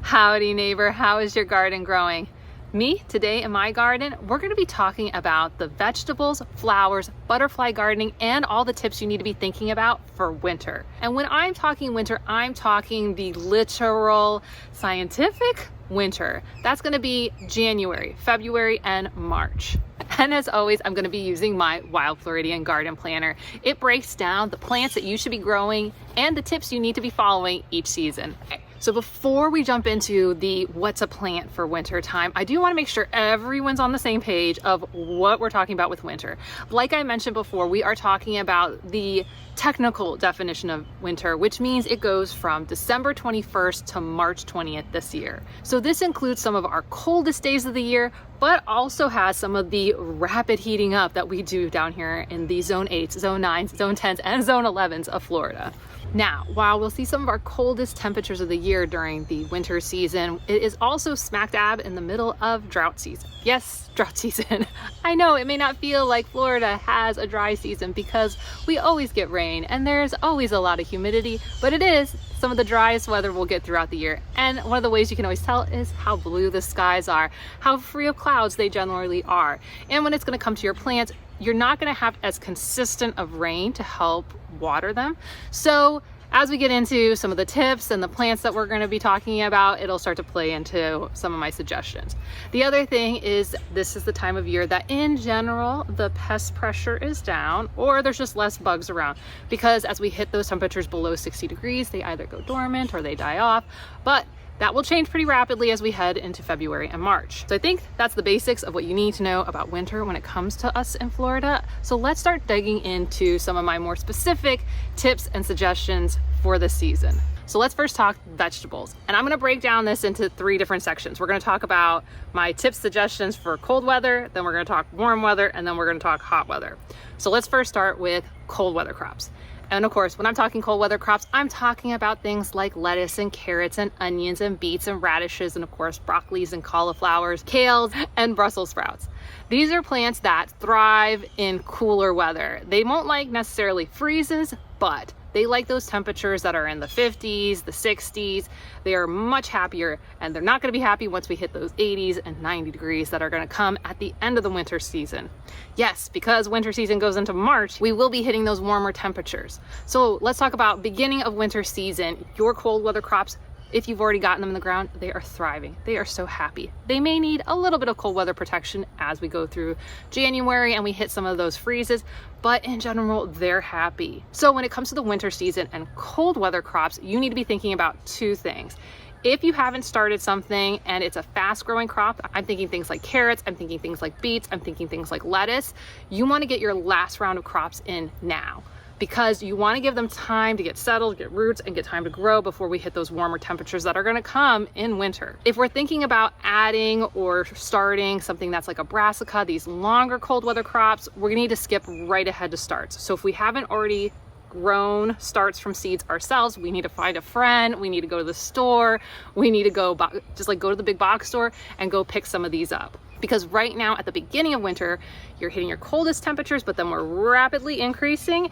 Howdy neighbor, how is your garden growing? Me, today in my garden, we're going to be talking about the vegetables, flowers, butterfly gardening, and all the tips you need to be thinking about for winter. And when I'm talking winter, I'm talking the literal scientific winter. That's going to be January, February, and March. And as always, I'm going to be using my Wild Floridian garden planner. It breaks down the plants that you should be growing and the tips you need to be following each season. So before we jump into the what's a plant for winter time, I do want to make sure everyone's on the same page of what we're talking about with winter. Like I mentioned before, we are talking about the technical definition of winter, which means it goes from December 21st to March 20th this year. So this includes some of our coldest days of the year, but also has some of the rapid heating up that we do down here in the zone 8s, zone 9s, zone 10s, and zone 11s of Florida. Now, while we'll see some of our coldest temperatures of the year during the winter season, it is also smack dab in the middle of drought season. Yes, drought season. I know it may not feel like Florida has a dry season because we always get rain and there's always a lot of humidity, but it is some of the driest weather we'll get throughout the year. And one of the ways you can always tell is how blue the skies are, how free of clouds they generally are. And when it's going to come to your plants, you're not going to have as consistent of rain to help water them. So as we get into some of the tips and the plants that we're going to be talking about, it'll start to play into some of my suggestions. The other thing is this is the time of year that in general the pest pressure is down, or there's just less bugs around, because as we hit those temperatures below 60 degrees, they either go dormant or they die off. But that will change pretty rapidly as we head into February and March. So I think that's the basics of what you need to know about winter when it comes to us in Florida. So let's start digging into some of my more specific tips and suggestions for this season. So let's first talk vegetables. And I'm gonna break down this into 3 different sections. We're gonna talk about my tips, suggestions for cold weather, then we're gonna talk warm weather, and then we're gonna talk hot weather. So let's first start with cold weather crops. And of course, when I'm talking cold weather crops, I'm talking about things like lettuce and carrots and onions and beets and radishes and of course broccolis and cauliflowers, kales and Brussels sprouts. These are plants that thrive in cooler weather. They won't like necessarily freezes, but they like those temperatures that are in the 50s, the 60s. They are much happier, and they're not going to be happy once we hit those 80s and 90 degrees that are going to come at the end of the winter season. Yes, because winter season goes into March, we will be hitting those warmer temperatures. So let's talk about beginning of winter season. Your cold weather crops, if you've already gotten them in the ground, they are thriving. They are so happy. They may need a little bit of cold weather protection as we go through January and we hit some of those freezes, but in general, they're happy. So when it comes to the winter season and cold weather crops, you need to be thinking about 2 things. If you haven't started something and it's a fast growing crop, I'm thinking things like carrots, I'm thinking things like beets, I'm thinking things like lettuce, you want to get your last round of crops in now, because you want to give them time to get settled, get roots, and get time to grow before we hit those warmer temperatures that are going to come in winter. If we're thinking about adding or starting something that's like a brassica, these longer cold weather crops, we're going to need to skip right ahead to starts. So if we haven't already grown starts from seeds ourselves, we need to find a friend, we need to go to the store, we need to go just like go to the big box store and go pick some of these up. Because right now at the beginning of winter, you're hitting your coldest temperatures, but then we're rapidly increasing,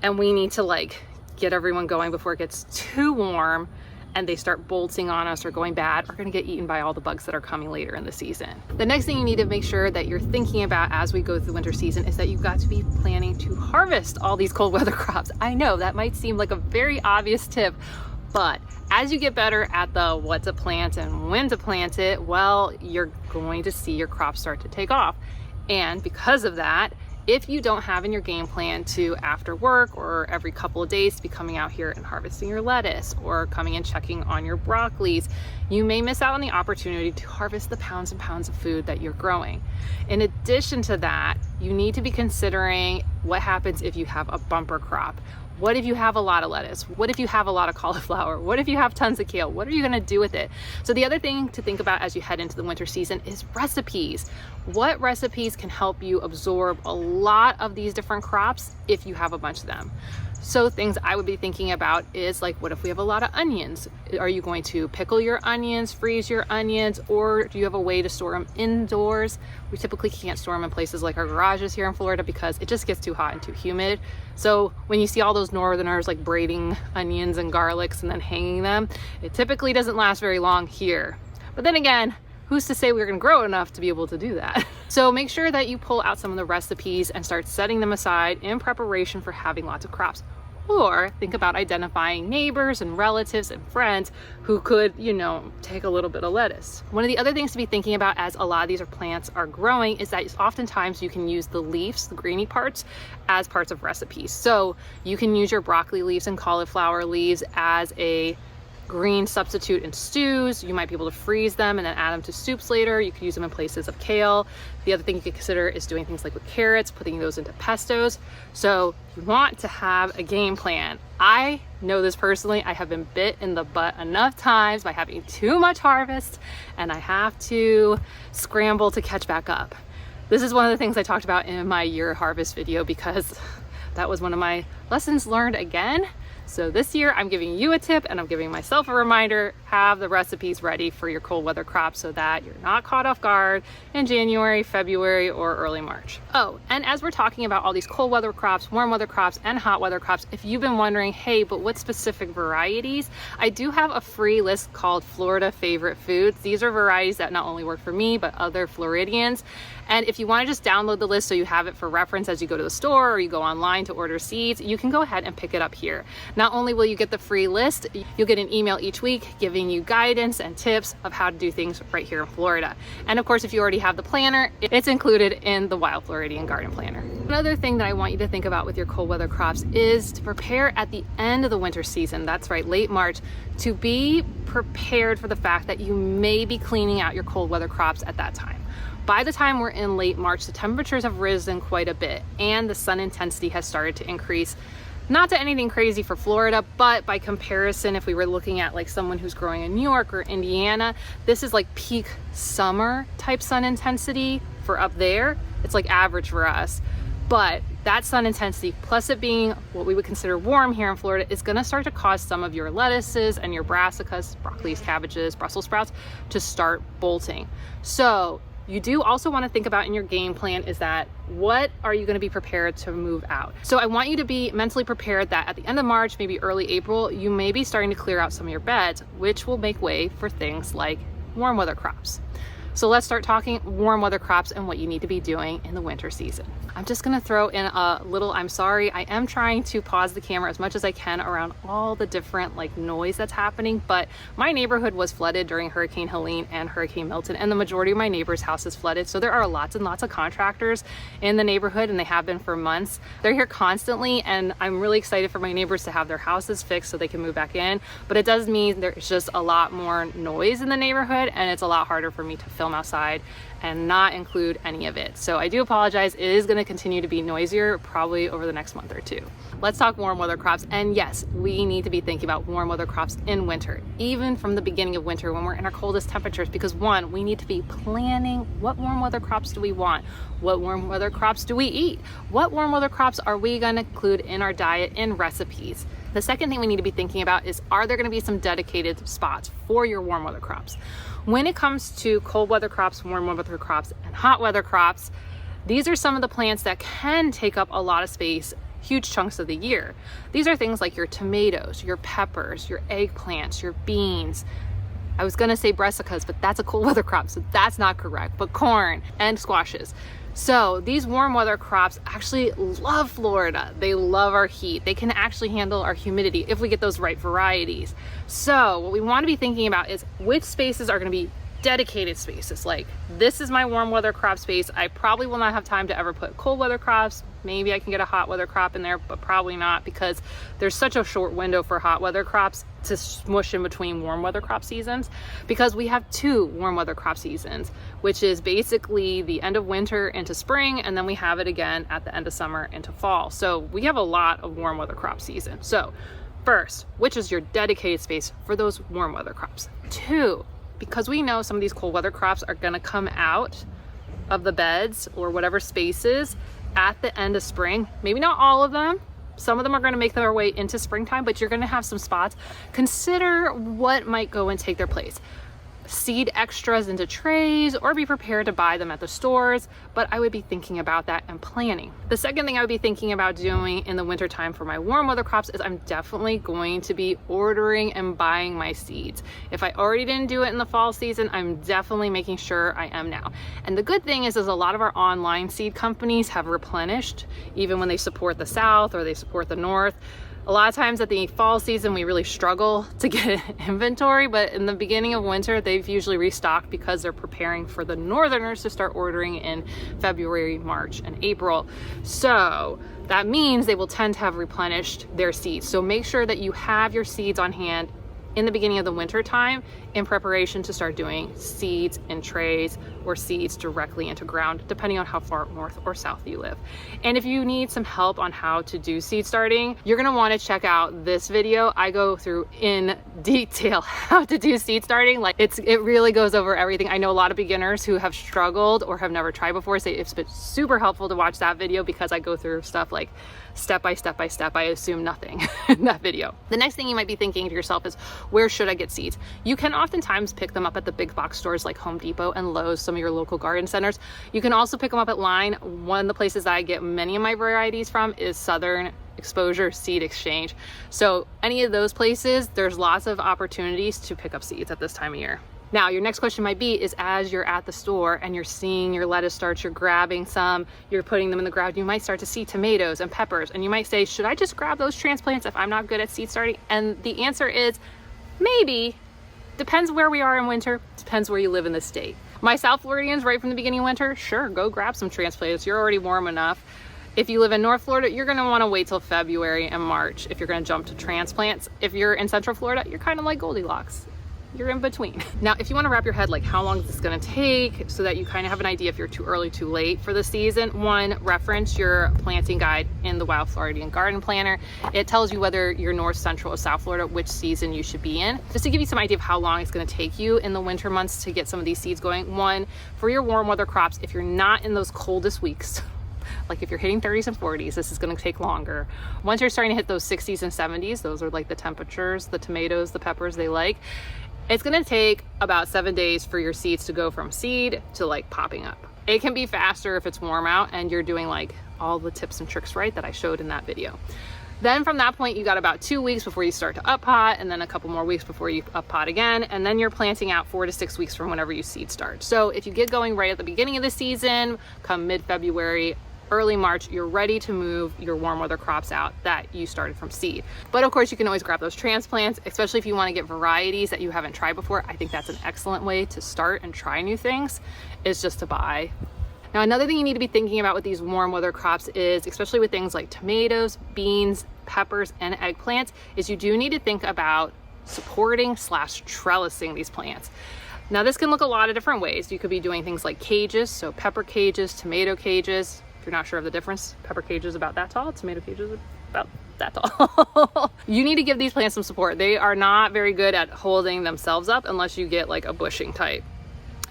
and we need to like get everyone going before it gets too warm and they start bolting on us or going bad or going to get eaten by all the bugs that are coming later in the season. The next thing you need to make sure that you're thinking about as we go through winter season is that you've got to be planning to harvest all these cold weather crops. I know that might seem like a very obvious tip, but as you get better at the what to plant and when to plant it, well, you're going to see your crops start to take off. And because of that, if you don't have in your game plan to, after work or every couple of days, to be coming out here and harvesting your lettuce or coming and checking on your broccolis, you may miss out on the opportunity to harvest the pounds and pounds of food that you're growing. In addition to that, you need to be considering what happens if you have a bumper crop. What if you have a lot of lettuce? What if you have a lot of cauliflower? What if you have tons of kale? What are you gonna do with it? So the other thing to think about as you head into the winter season is recipes. What recipes can help you absorb a lot of these different crops if you have a bunch of them? So things I would be thinking about is like, what if we have a lot of onions? Are you going to pickle your onions, freeze your onions, or do you have a way to store them indoors? We typically can't store them in places like our garages here in Florida because it just gets too hot and too humid. So when you see all those northerners like braiding onions and garlics and then hanging them, it typically doesn't last very long here. But then again, who's to say we're gonna grow enough to be able to do that? So make sure that you pull out some of the recipes and start setting them aside in preparation for having lots of crops. Or think about identifying neighbors and relatives and friends who could, you know, take a little bit of lettuce. One of the other things to be thinking about as a lot of these plants are growing is that oftentimes you can use the leaves, the greeny parts, as parts of recipes. So you can use your broccoli leaves and cauliflower leaves as a green substitute in stews. You might be able to freeze them and then add them to soups later. You could use them in places of kale. The other thing you could consider is doing things like with carrots, putting those into pestos. So you want to have a game plan. I know this personally. I have been bit in the butt enough times by having too much harvest, and I have to scramble to catch back up. This is one of the things I talked about in my year harvest video because that was one of my lessons learned again. So this year I'm giving you a tip and I'm giving myself a reminder, have the recipes ready for your cold weather crops so that you're not caught off guard in January, February, or early March. Oh, and as we're talking about all these cold weather crops, warm weather crops, and hot weather crops, if you've been wondering, hey, but what specific varieties? I do have a free list called Florida Favorite Foods. These are varieties that not only work for me, but other Floridians. And if you want to just download the list so you have it for reference as you go to the store or you go online to order seeds, you can go ahead and pick it up here. Not only will you get the free list, you'll get an email each week giving you guidance and tips of how to do things right here in Florida. And of course, if you already have the planner, it's included in the Wild Floridian Garden Planner. Another thing that I want you to think about with your cold weather crops is to prepare at the end of the winter season, that's right, late March, to be prepared for the fact that you may be cleaning out your cold weather crops at that time. By the time we're in late March, the temperatures have risen quite a bit and the sun intensity has started to increase. Not to anything crazy for Florida, but by comparison, if we were looking at like someone who's growing in New York or Indiana, this is like peak summer type sun intensity for up there. It's like average for us. But that sun intensity, plus it being what we would consider warm here in Florida, is gonna start to cause some of your lettuces and your brassicas, broccolis, cabbages, Brussels sprouts, to start bolting. So you do also want to think about in your game plan is that what are you going to be prepared to move out? So I want you to be mentally prepared that at the end of March, maybe early April, you may be starting to clear out some of your beds, which will make way for things like warm weather crops. So let's start talking warm weather crops and what you need to be doing in the winter season. I'm just gonna throw in a little, I'm sorry, I am trying to pause the camera as much as I can around all the different like noise that's happening, but my neighborhood was flooded during Hurricane Helene and Hurricane Milton, and the majority of my neighbors' houses flooded. So there are lots and lots of contractors in the neighborhood, and they have been for months. They're here constantly, and I'm really excited for my neighbors to have their houses fixed so they can move back in. But it does mean there's just a lot more noise in the neighborhood, and it's a lot harder for me to film outside and not include any of it. So I do apologize. It is going to continue to be noisier probably over the next month or two. Let's talk warm weather crops. And yes, we need to be thinking about warm weather crops in winter, even from the beginning of winter when we're in our coldest temperatures, because one, we need to be planning what warm weather crops do we want? What warm weather crops do we eat? What warm weather crops are we going to include in our diet in recipes? The second thing we need to be thinking about is, are there going to be some dedicated spots for your warm weather crops? When it comes to cold weather crops, warm weather crops, and hot weather crops, these are some of the plants that can take up a lot of space, huge chunks of the year. These are things like your tomatoes, your peppers, your eggplants, your beans. I was gonna say brassicas, but that's a cold weather crop, so that's not correct, but corn and squashes. So these warm weather crops actually love Florida. They love our heat. They can actually handle our humidity if we get those right varieties. So what we want to be thinking about is which spaces are going to be dedicated spaces. Like, this is my warm weather crop space. I probably will not have time to ever put cold weather crops. Maybe I can get a hot weather crop in there, but probably not, because there's such a short window for hot weather crops to smush in between warm weather crop seasons, because we have two warm weather crop seasons, which is basically the end of winter into spring, and then we have it again at the end of summer into fall. So we have a lot of warm weather crop season. So first, which is your dedicated space for those warm weather crops? Two, because we know some of these cold weather crops are going to come out of the beds or whatever spaces at the end of spring, maybe not all of them, Some of them are going to make their way into springtime, but you're going to have some spots. Consider what might go and take their place. Seed extras into trays, or be prepared to buy them at the stores, but I would be thinking about that and planning. The second thing I would be thinking about doing in the winter time for my warm weather crops is I'm definitely going to be ordering and buying my seeds. If I already didn't do it in the fall season, I'm definitely making sure I am now. And the good thing is a lot of our online seed companies have replenished, even when they support the South or they support the North. A lot of times at the fall season, we really struggle to get inventory, but in the beginning of winter, they've usually restocked because they're preparing for the Northerners to start ordering in February, March, and April. So that means they will tend to have replenished their seeds. So make sure that you have your seeds on hand in the beginning of the winter time in preparation to start doing seeds in trays or seeds directly into ground, depending on how far north or south you live. And if you need some help on how to do seed starting, you're gonna wanna check out this video. I go through in detail how to do seed starting. Like it really goes over everything. I know a lot of beginners who have struggled or have never tried before say it's been super helpful to watch that video because I go through stuff like step by step by step. I assume nothing in that video. The next thing you might be thinking to yourself is, where should I get seeds? You can oftentimes pick them up at the big box stores like Home Depot and Lowe's, some of your local garden centers. You can also pick them up at Line. One of the places I get many of my varieties from is Southern Exposure Seed Exchange. So any of those places, there's lots of opportunities to pick up seeds at this time of year. Now, your next question might be is as you're at the store and you're seeing your lettuce starts, you're grabbing some, you're putting them in the ground, you might start to see tomatoes and peppers, and you might say, should I just grab those transplants if I'm not good at seed starting? And the answer is maybe. Depends where we are in winter, depends where you live in the state. My South Floridians, right from the beginning of winter, sure, go grab some transplants. You're already warm enough. If you live in North Florida, you're gonna wanna wait till February and March if you're gonna jump to transplants. If you're in Central Florida, you're kind of like Goldilocks. You're in between. Now, if you want to wrap your head like how long is this going to take so that you kind of have an idea if you're too early, too late for the season, one, reference your planting guide in the Wild Floridian Garden Planner. It tells you whether you're North, Central, or South Florida, which season you should be in. Just to give you some idea of how long it's going to take you in the winter months to get some of these seeds going. One, for your warm weather crops, if you're not in those coldest weeks, like if you're hitting 30s and 40s, this is going to take longer. Once you're starting to hit those 60s and 70s, those are like the temperatures, the tomatoes, the peppers they like. It's gonna take about 7 days for your seeds to go from seed to like popping up. It can be faster if it's warm out and you're doing like all the tips and tricks right that I showed in that video. Then from that point, you got about 2 weeks before you start to up pot, and then a couple more weeks before you up pot again, and then you're planting out 4 to 6 weeks from whenever you seed start. So if you get going right at the beginning of the season, come mid-February, early March, you're ready to move your warm weather crops out that you started from seed. But of course, you can always grab those transplants, especially if you want to get varieties that you haven't tried before. I think that's an excellent way to start and try new things, is just to buy. Now, another thing you need to be thinking about with these warm weather crops is, especially with things like tomatoes, beans, peppers, and eggplants, is you do need to think about supporting / trellising these plants. Now, this can look a lot of different ways. You could be doing things like cages, so pepper cages, tomato cages. If you're not sure of the difference, pepper cage is about that tall, tomato cage is about that tall. You need to give these plants some support. They are not very good at holding themselves up unless you get like a bushing type.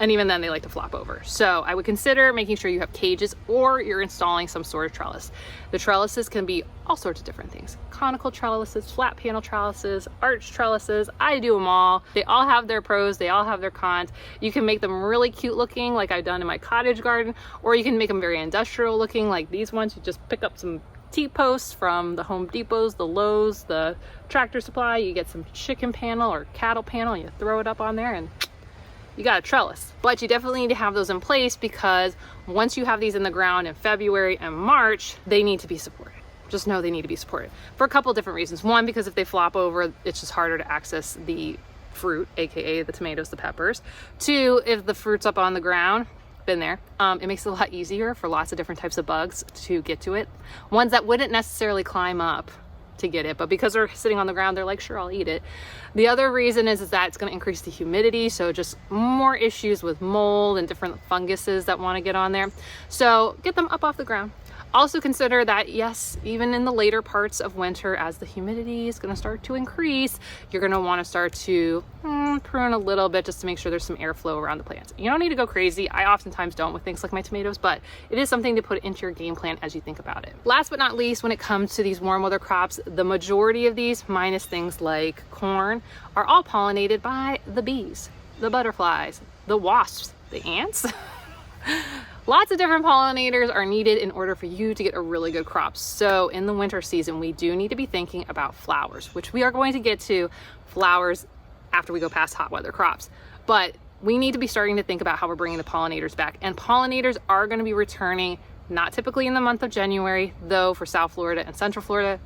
And even then they like to flop over. So I would consider making sure you have cages or you're installing some sort of trellis. The trellises can be all sorts of different things. Conical trellises, flat panel trellises, arch trellises. I do them all. They all have their pros. They all have their cons. You can make them really cute looking like I've done in my cottage garden, or you can make them very industrial looking like these ones. You just pick up some T-posts from the Home Depots, the Lowe's, the Tractor Supply. You get some chicken panel or cattle panel and you throw it up on there and you got a trellis. But you definitely need to have those in place because once you have these in the ground in February and March, they need to be supported. Just know they need to be supported for a couple different reasons. One, because if they flop over, it's just harder to access the fruit, AKA the tomatoes, the peppers. Two, if the fruit's up on the ground, been there, it makes it a lot easier for lots of different types of bugs to get to it. Ones that wouldn't necessarily climb up to get it, but because they're sitting on the ground, they're like, sure, I'll eat it. The other reason is that it's going to increase the humidity, so just more issues with mold and different funguses that want to get on there. So get them up off the ground. Also consider that, yes, even in the later parts of winter, as the humidity is going to start to increase, you're going to want to start to prune a little bit just to make sure there's some airflow around the plants. You don't need to go crazy. I oftentimes don't with things like my tomatoes, but it is something to put into your game plan as you think about it. Last but not least, when it comes to these warm weather crops, the majority of these, minus things like corn, are all pollinated by the bees, the butterflies, the wasps, the ants. Lots of different pollinators are needed in order for you to get a really good crop. So in the winter season, we do need to be thinking about flowers, which we are going to get to flowers after we go past hot weather crops. But we need to be starting to think about how we're bringing the pollinators back. And pollinators are going to be returning, not typically in the month of January, though for South Florida and Central Florida,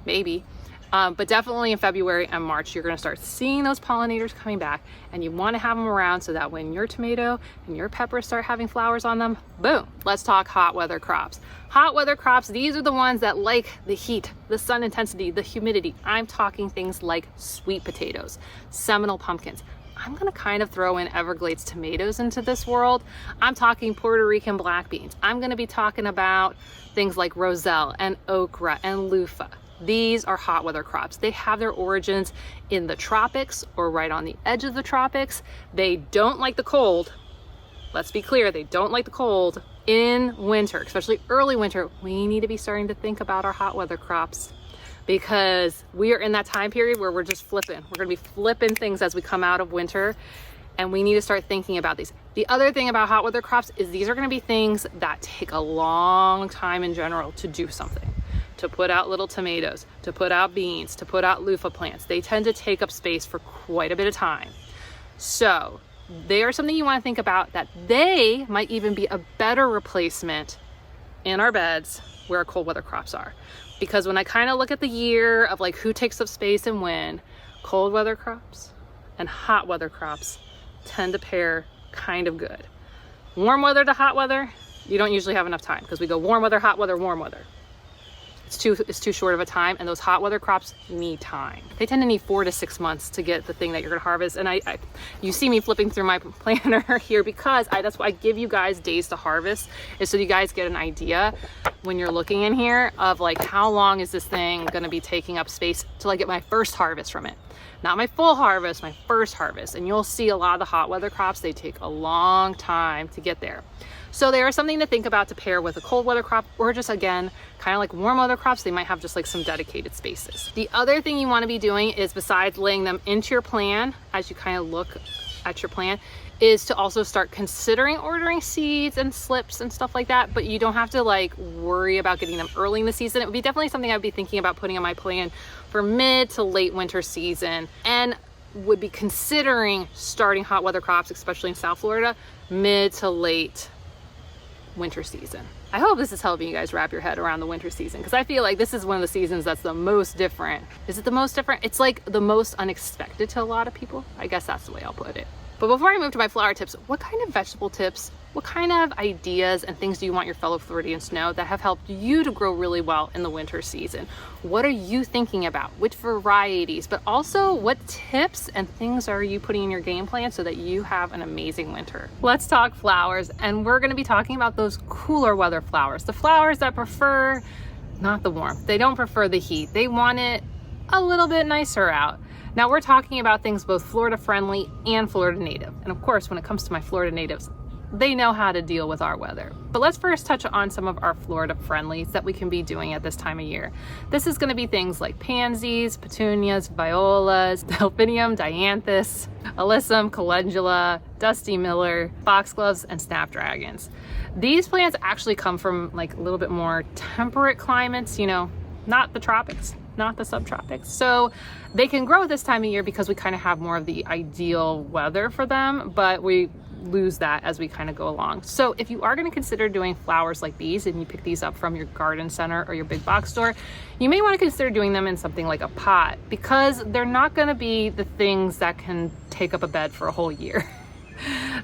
maybe. But definitely in February and March, you're going to start seeing those pollinators coming back, and you want to have them around so that when your tomato and your peppers start having flowers on them, boom, let's talk hot weather crops. Hot weather crops, these are the ones that like the heat, the sun intensity, the humidity. I'm talking things like sweet potatoes, Seminole pumpkins. I'm going to kind of throw in Everglades tomatoes into this world. I'm talking Puerto Rican black beans. I'm going to be talking about things like roselle and okra and loofah. These are hot weather crops. They have their origins in the tropics or right on the edge of the tropics. They don't like the cold. Let's be clear, they don't like the cold. In winter, especially early winter, we need to be starting to think about our hot weather crops, because we are in that time period where we're just flipping. We're gonna be flipping things as we come out of winter, and we need to start thinking about these. The other thing about hot weather crops is these are gonna be things that take a long time in general to do something. To put out little tomatoes, to put out beans, to put out loofah plants. They tend to take up space for quite a bit of time. So they are something you want to think about, that they might even be a better replacement in our beds where our cold weather crops are. Because when I kind of look at the year of like who takes up space and when, cold weather crops and hot weather crops tend to pair kind of good. Warm weather to hot weather, you don't usually have enough time, because we go warm weather, hot weather, warm weather. It's too short of a time, and those hot weather crops need time. They tend to need 4 to 6 months to get the thing that you're gonna harvest. And you see me flipping through my planner here because that's why I give you guys days to harvest, is so you guys get an idea when you're looking in here of like how long is this thing gonna be taking up space till I get my first harvest from it. Not my full harvest, my first harvest. And you'll see a lot of the hot weather crops, they take a long time to get there. So they are something to think about to pair with a cold weather crop, or just again, kind of like warm weather crops, they might have just like some dedicated spaces. The other thing you want to be doing is, besides laying them into your plan, as you kind of look at your plan, is to also start considering ordering seeds and slips and stuff like that. But you don't have to like worry about getting them early in the season. It would be definitely something I'd be thinking about putting on my plan for mid to late winter season, and would be considering starting hot weather crops, especially in South Florida, mid to late winter season. I hope this is helping you guys wrap your head around the winter season, because I feel like this is one of the seasons that's the most different. Is it the most different? It's like the most unexpected to a lot of people. I guess that's the way I'll put it. But before I move to my flower tips, what kind of vegetable tips, what kind of ideas and things do you want your fellow Floridians to know that have helped you to grow really well in the winter season? What are you thinking about? Which varieties? But also, what tips and things are you putting in your game plan so that you have an amazing winter? Let's talk flowers, and we're going to be talking about those cooler weather flowers. The flowers that prefer not the warmth. They don't prefer the heat. They want it a little bit nicer out. Now we're talking about things both Florida friendly and Florida native. And of course, when it comes to my Florida natives, they know how to deal with our weather. But let's first touch on some of our Florida friendlies that we can be doing at this time of year. This is going to be things like pansies, petunias, violas, delphinium, dianthus, alyssum, calendula, dusty miller, foxgloves, and snapdragons. These plants actually come from like a little bit more temperate climates, you know, not the tropics, not the subtropics. So they can grow this time of year because we kind of have more of the ideal weather for them, but we lose that as we kind of go along. So if you are going to consider doing flowers like these, and you pick these up from your garden center or your big box store, you may want to consider doing them in something like a pot, because they're not going to be the things that can take up a bed for a whole year.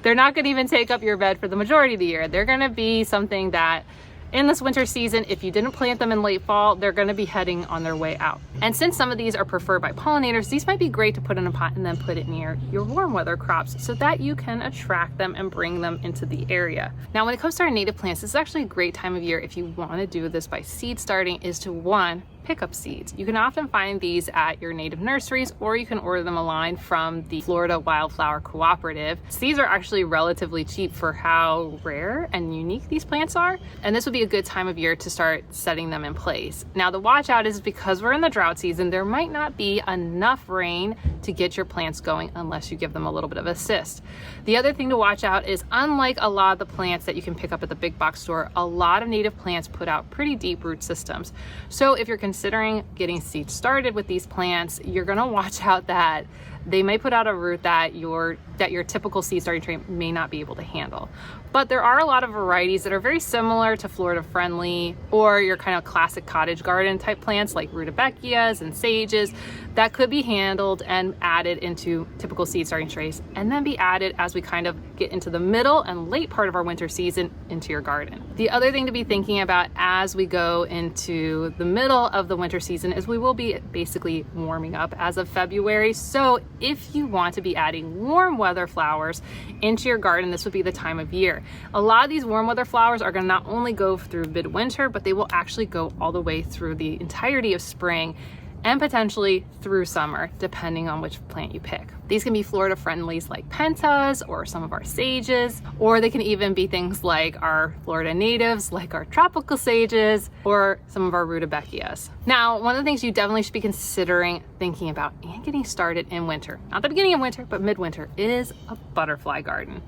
They're not going to even take up your bed for the majority of the year. They're going to be something that in this winter season, if you didn't plant them in late fall, they're going to be heading on their way out. And since some of these are preferred by pollinators, these might be great to put in a pot and then put it near your warm weather crops so that you can attract them and bring them into the area. Now, when it comes to our native plants, this is actually a great time of year if you want to do this by seed starting, is to pick up seeds. You can often find these at your native nurseries, or you can order them online from the Florida Wildflower Cooperative. So these are actually relatively cheap for how rare and unique these plants are, and this would be a good time of year to start setting them in place. Now, the watch out is because we're in the drought season, there might not be enough rain to get your plants going unless you give them a little bit of assist. The other thing to watch out is, unlike a lot of the plants that you can pick up at the big box store, a lot of native plants put out pretty deep root systems. So if you're considering getting seeds started with these plants, you're going to watch out that they may put out a root that your typical seed starting tray may not be able to handle. But there are a lot of varieties that are very similar to Florida friendly, or your kind of classic cottage garden type plants like rudbeckias and sages that could be handled and added into typical seed starting trays, and then be added as we kind of get into the middle and late part of our winter season into your garden. The other thing to be thinking about as we go into the middle of the winter season is we will be basically warming up as of February. So if you want to be adding warm weather flowers into your garden, this would be the time of year. A lot of these warm weather flowers are going to not only go through midwinter, but they will actually go all the way through the entirety of spring and potentially through summer, depending on which plant you pick. These can be Florida friendlies like pentas or some of our sages, or they can even be things like our Florida natives, like our tropical sages, or some of our rudbeckias. Now, one of the things you definitely should be considering thinking about and getting started in winter, not the beginning of winter, but midwinter, is a butterfly garden.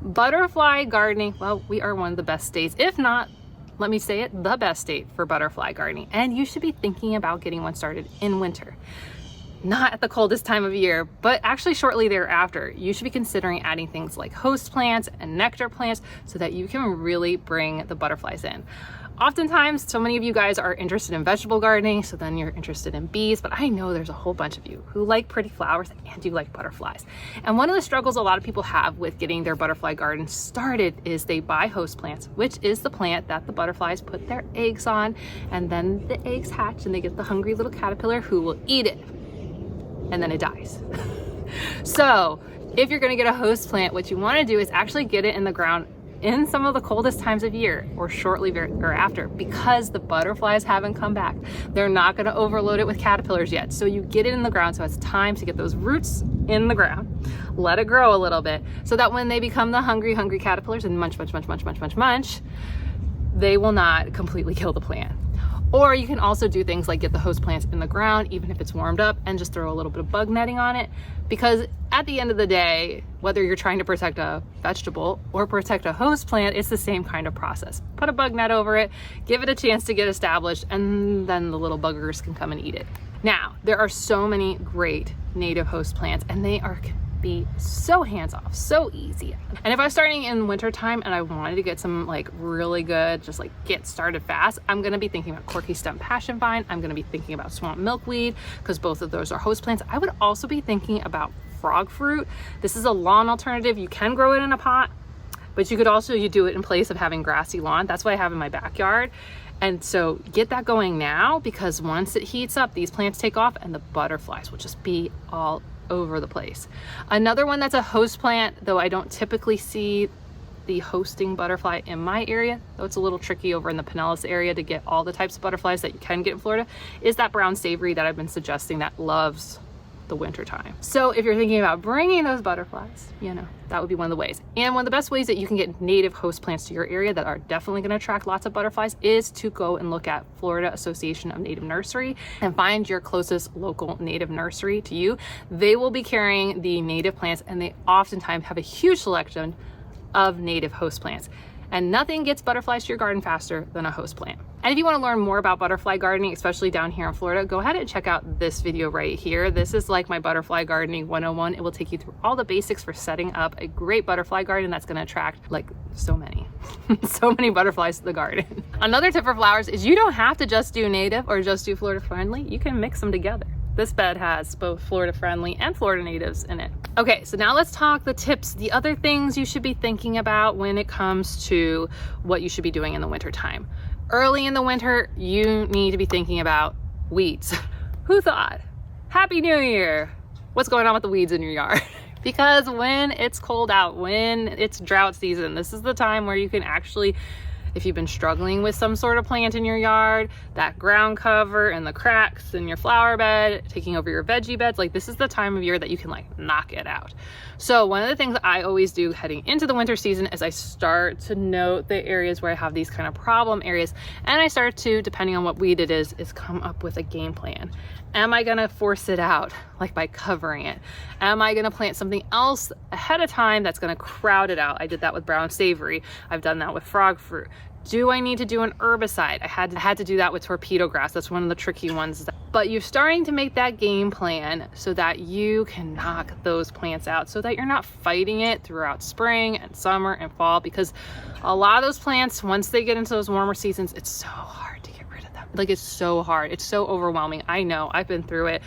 Butterfly gardening, well, we are one of the best states, if not, let me say it, the best state for butterfly gardening. And you should be thinking about getting one started in winter. Not at the coldest time of year, but actually shortly thereafter. You should be considering adding things like host plants and nectar plants so that you can really bring the butterflies in. Oftentimes, so many of you guys are interested in vegetable gardening, so then you're interested in bees, but I know there's a whole bunch of you who like pretty flowers and do like butterflies. And one of the struggles a lot of people have with getting their butterfly garden started is they buy host plants, which is the plant that the butterflies put their eggs on, and then the eggs hatch and they get the hungry little caterpillar who will eat it, and then it dies. So if you're gonna get a host plant, what you wanna do is actually get it in the ground in some of the coldest times of year or shortly thereafter, because the butterflies haven't come back. They're not going to overload it with caterpillars yet. So you get it in the ground, so it's time to get those roots in the ground, let it grow a little bit, so that when they become the hungry caterpillars and munch, they will not completely kill the plant. Or you can also do things like get the host plants in the ground, even if it's warmed up, and just throw a little bit of bug netting on it. Because at the end of the day, whether you're trying to protect a vegetable or protect a host plant, it's the same kind of process. Put a bug net over it, give it a chance to get established, and then the little buggers can come and eat it. Now, there are so many great native host plants, and they can be so hands-off, so easy. And if I was starting in winter time and I wanted to get some like really good, just like get started fast, I'm gonna be thinking about corky stem passion vine. I'm gonna be thinking about swamp milkweed, because both of those are host plants. I would also be thinking about frog fruit. This is a lawn alternative. You can grow it in a pot, but you could also do it in place of having grassy lawn. That's what I have in my backyard. And so get that going now, because once it heats up, these plants take off and the butterflies will just be all over the place. Another one that's a host plant, though I don't typically see the hosting butterfly in my area, though it's a little tricky over in the Pinellas area to get all the types of butterflies that you can get in Florida, is that brown savory that I've been suggesting that loves the winter time. So if you're thinking about bringing those butterflies, that would be one of the ways. And one of the best ways that you can get native host plants to your area that are definitely going to attract lots of butterflies is to go and look at Florida Association of Native Nursery and find your closest local native nursery to you. They will be carrying the native plants, and they oftentimes have a huge selection of native host plants. And nothing gets butterflies to your garden faster than a host plant. And if you want to learn more about butterfly gardening, especially down here in Florida, go ahead and check out this video right here. This is like my butterfly gardening 101. It will take you through all the basics for setting up a great butterfly garden that's going to attract like so many butterflies to the garden. Another tip for flowers is you don't have to just do native or just do Florida friendly. You can mix them together. This bed has both Florida friendly and Florida natives in it. Okay, so now let's talk the tips, the other things you should be thinking about when it comes to what you should be doing in the winter time. Early in the winter, you need to be thinking about weeds. Who thought? Happy New Year! What's going on with the weeds in your yard? Because when it's cold out, when it's drought season, this is the time where you can actually, if you've been struggling with some sort of plant in your yard, that ground cover and the cracks in your flower bed, taking over your veggie beds, like this is the time of year that you can like knock it out. So one of the things that I always do heading into the winter season is I start to note the areas where I have these kind of problem areas, and I start to, depending on what weed it is come up with a game plan. Am I gonna force it out, like by covering it? Am I gonna plant something else ahead of time that's gonna crowd it out? I did that with brown savory. I've done that with frog fruit. Do I need to do an herbicide? I had to do that with torpedo grass. That's one of the tricky ones. But you're starting to make that game plan so that you can knock those plants out, so that you're not fighting it throughout spring and summer and fall, because a lot of those plants, once they get into those warmer seasons, it's so hard to get rid of them. Like, it's so hard. It's so overwhelming. I know, I've been through it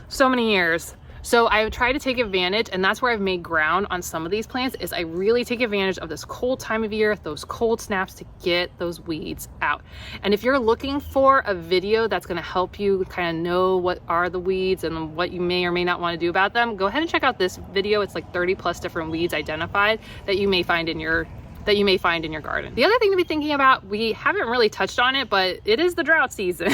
so many years. So I try to take advantage, and that's where I've made ground on some of these plants, is I really take advantage of this cold time of year, those cold snaps, to get those weeds out. And if you're looking for a video that's gonna help you kind of know what are the weeds and what you may or may not want to do about them, go ahead and check out this video. It's like 30 plus different weeds identified that you may find in your garden. The other thing to be thinking about, we haven't really touched on it, but it is the drought season.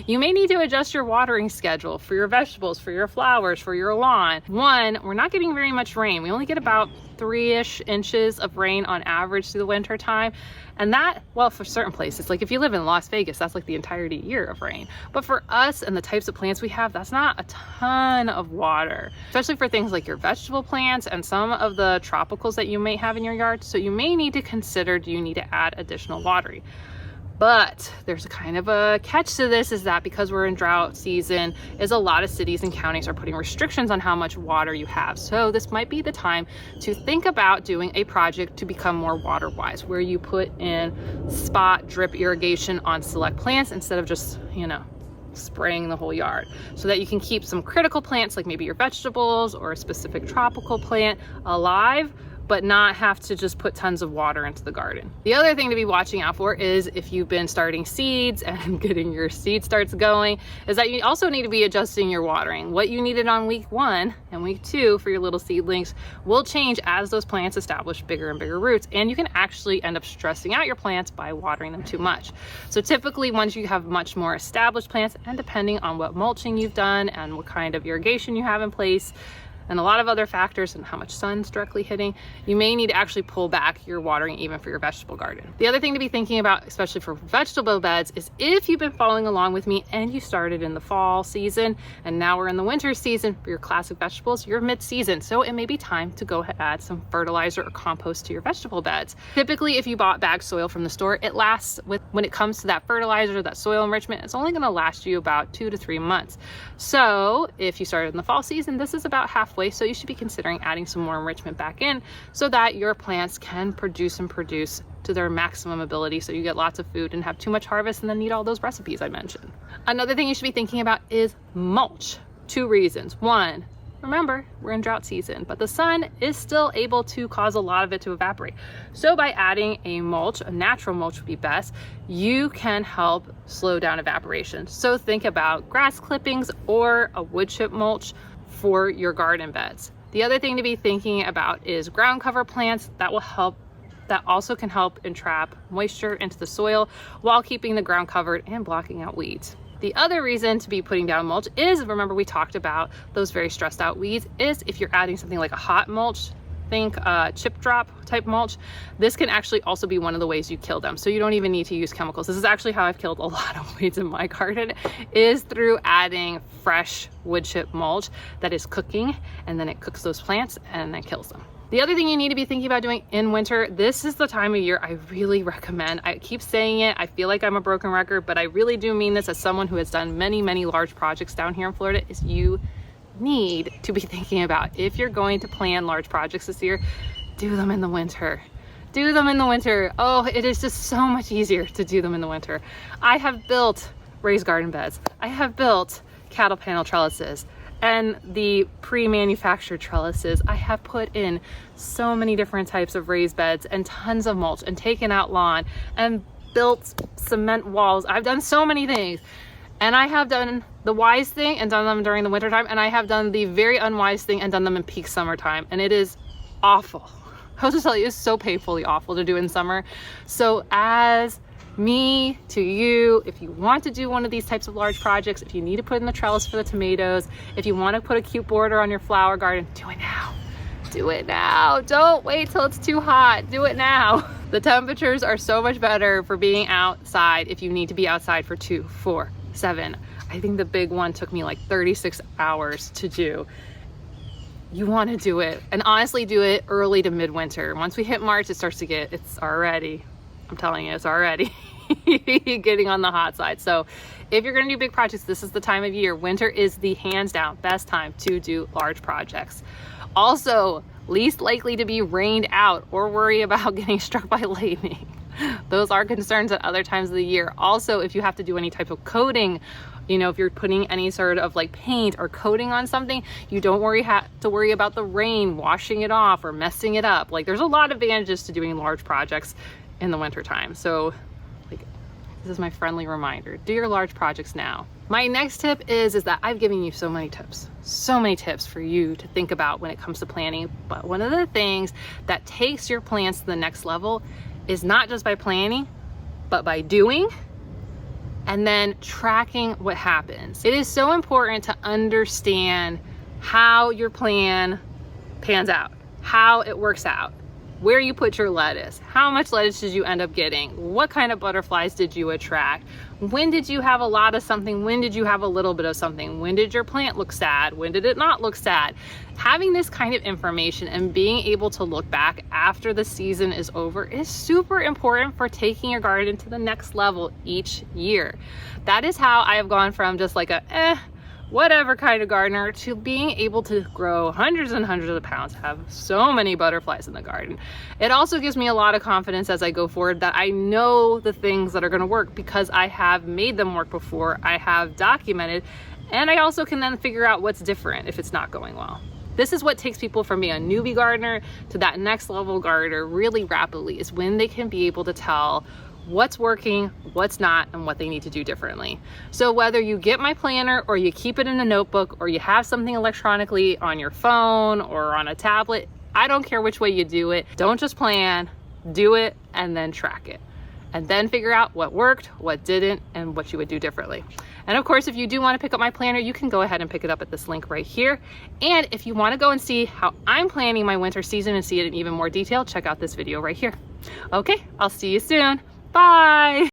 You may need to adjust your watering schedule for your vegetables, for your flowers, for your lawn. One, we're not getting very much rain. We only get about 3-ish inches of rain on average through the winter time. And that, well, for certain places, like if you live in Las Vegas, that's like the entirety year of rain. But for us and the types of plants we have, that's not a ton of water, especially for things like your vegetable plants and some of the tropicals that you may have in your yard. So you may need to consider, do you need to add additional watering? But there's a kind of a catch to this, is that because we're in drought season, is a lot of cities and counties are putting restrictions on how much water you have. So this might be the time to think about doing a project to become more water wise, where you put in spot drip irrigation on select plants instead of just, spraying the whole yard, so that you can keep some critical plants like maybe your vegetables or a specific tropical plant alive, but not have to just put tons of water into the garden. The other thing to be watching out for is if you've been starting seeds and getting your seed starts going, is that you also need to be adjusting your watering. What you needed on week 1 and week 2 for your little seedlings will change as those plants establish bigger and bigger roots, and you can actually end up stressing out your plants by watering them too much. So typically, once you have much more established plants, and depending on what mulching you've done and what kind of irrigation you have in place, and a lot of other factors and how much sun's directly hitting, you may need to actually pull back your watering even for your vegetable garden. The other thing to be thinking about, especially for vegetable beds, is if you've been following along with me and you started in the fall season and now we're in the winter season for your classic vegetables, you're mid-season. So it may be time to go ahead and add some fertilizer or compost to your vegetable beds. Typically, if you bought bagged soil from the store, it lasts, when it comes to that fertilizer, that soil enrichment, it's only gonna last you about 2 to 3 months. So if you started in the fall season, this is about halfway. So you should be considering adding some more enrichment back in so that your plants can produce to their maximum ability, so you get lots of food and have too much harvest and then need all those recipes I mentioned. Another thing you should be thinking about is mulch. 2 reasons. 1, remember, we're in drought season, but the sun is still able to cause a lot of it to evaporate. So by adding a mulch, a natural mulch would be best, you can help slow down evaporation. So think about grass clippings or a wood chip mulch for your garden beds. The other thing to be thinking about is ground cover plants that also can help entrap moisture into the soil while keeping the ground covered and blocking out weeds. The other reason to be putting down mulch is, remember we talked about those very stressed out weeds, is if you're adding something like a hot mulch, think chip drop type mulch, this can actually also be one of the ways you kill them. So you don't even need to use chemicals. This is actually how I've killed a lot of weeds in my garden, is through adding fresh wood chip mulch that is cooking, and then it cooks those plants and then kills them. The other thing you need to be thinking about doing in winter, this is the time of year I really recommend. I keep saying it, I feel like I'm a broken record, but I really do mean this as someone who has done many, many large projects down here in Florida, is you need to be thinking about, if you're going to plan large projects this year, do them in the winter. Do them in the winter. Oh, it is just so much easier to do them in the winter. I have built raised garden beds. I have built cattle panel trellises. And the pre-manufactured trellises, I have put in so many different types of raised beds and tons of mulch and taken out lawn and built cement walls. I've done so many things. And I have done the wise thing and done them during the winter time, and I have done the very unwise thing and done them in peak summertime. And it is awful. I'll just tell you, it's so painfully awful to do in summer. So as me to you, if you want to do one of these types of large projects, if you need to put in the trellis for the tomatoes, if you want to put a cute border on your flower garden, do it now. Do it now. Don't wait till it's too hot. Do it now. The temperatures are so much better for being outside if you need to be outside for 2, 4, 7. I think the big one took me like 36 hours to do. You want to do it, and honestly do it early to midwinter. Once we hit March, it starts to get, it's already, I'm telling you, it's already getting on the hot side. So if you're going to do big projects, this is the time of year. Winter is the hands down best time to do large projects. Also, least likely to be rained out or worry about getting struck by lightning. Those are concerns at other times of the year. Also, if you have to do any type of coating, you know, if you're putting any sort of like paint or coating on something, you don't have to worry about the rain washing it off or messing it up. Like, there's a lot of advantages to doing large projects in the winter time. So like, this is my friendly reminder, do your large projects now. My next tip is that I've given you so many tips for you to think about when it comes to planning. But one of the things that takes your plants to the next level is not just by planning, but by doing and then tracking what happens. It is so important to understand how your plan pans out, how it works out, where you put your lettuce, how much lettuce did you end up getting, what kind of butterflies did you attract, when did you have a lot of something, when did you have a little bit of something, when did your plant look sad, when did it not look sad. Having this kind of information and being able to look back after the season is over is super important for taking your garden to the next level each year. That is how I have gone from just like a whatever kind of gardener to being able to grow hundreds and hundreds of pounds, have so many butterflies in the garden. It also gives me a lot of confidence as I go forward that I know the things that are going to work because I have made them work before, I have documented, and I also can then figure out what's different if it's not going well. This is what takes people from being a newbie gardener to that next level gardener really rapidly, is when they can be able to tell what's working, what's not, and what they need to do differently. So whether you get my planner or you keep it in a notebook or you have something electronically on your phone or on a tablet, I don't care which way you do it. Don't just plan, do it and then track it. And then figure out what worked, what didn't, and what you would do differently. And of course, if you do want to pick up my planner, you can go ahead and pick it up at this link right here. And if you want to go and see how I'm planning my winter season and see it in even more detail, check out this video right here. Okay, I'll see you soon. Bye.